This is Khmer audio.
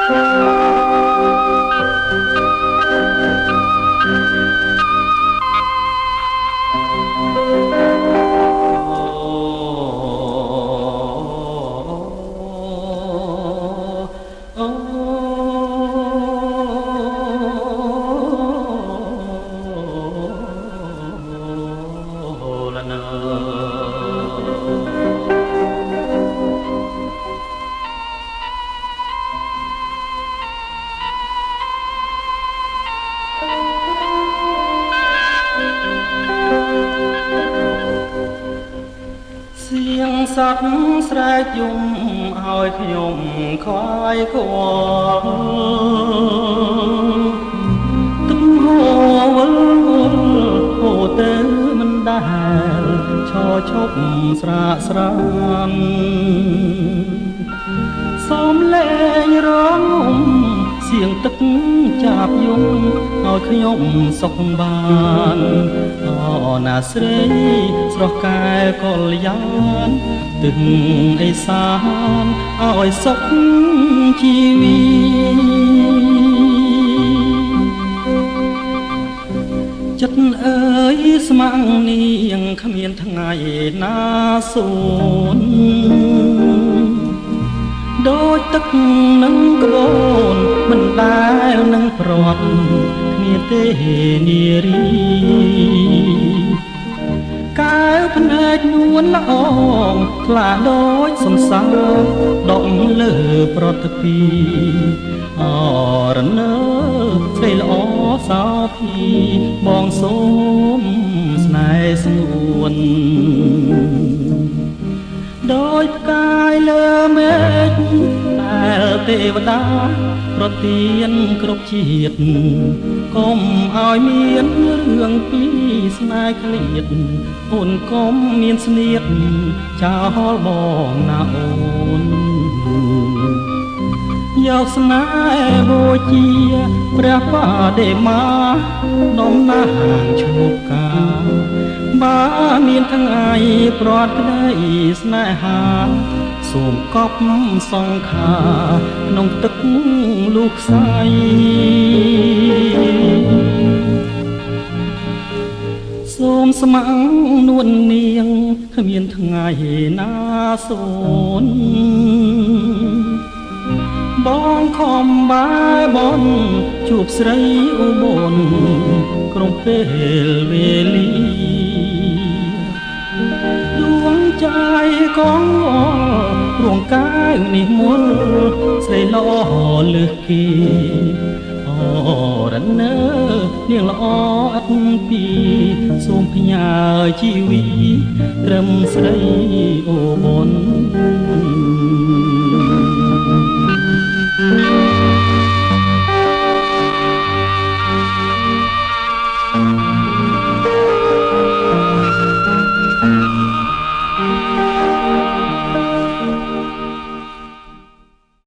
เสียงสัตว์แสรกยุ่มឲ្យខ្ញុំខ្វាយខ្វល់ទឹកហូរវិលហូរទៅមិនដែលឈរឈប់ស្រាកស្រានសូមលេងរងเสียงទឹកចាប់យំឲ្យខ្ញុំសុខបានអណាស្រីស្រស់កែកលយានទឹកអេសានឲ្យសុខជីវីចិត្តអើយស្មាំងនាងគ្មានថ្ងៃណាសូនដូចទឹកនឹងក្បូនមិនដែលនឹងប្រត់គ្នាទេនារីកែវភ្នែកនួនល្អងថ្លាដូចសំសាដកលើប្រតិពីអរណើស្រីល្អសោភីបងសូមស្នេហ៍ស្ងួនដោយផ្កាយលើមេឃដែលទេវតាប្រទានគ្រប់ជាតិកុំឲ្យមានរឿងពីស្នេហ៍ឃ្លាតអូនកុំមានស្នៀតចោលបងណាអូនយកស្នេហ៍បូជាព្រះបដិមានំណាងឈ្មោះកាបើមានថ្ងៃប្រត់ក្តីស្នេហាសូមកប់សង្ខាក្នុងទឹកលូកខ្សែសូមស្ម័គ្រនួននាងគ្មានថ្ងៃណាសូនបងខំបាយបនជួបស្រីឧបនក្រុមពេលវេលាដួងใจកងរួងកាយនេះមុលស្រីល្អលើសគេអរណើនាងល្អអត់ពីសូមផ្ញើជីវីត្រឹមស្រីអូបន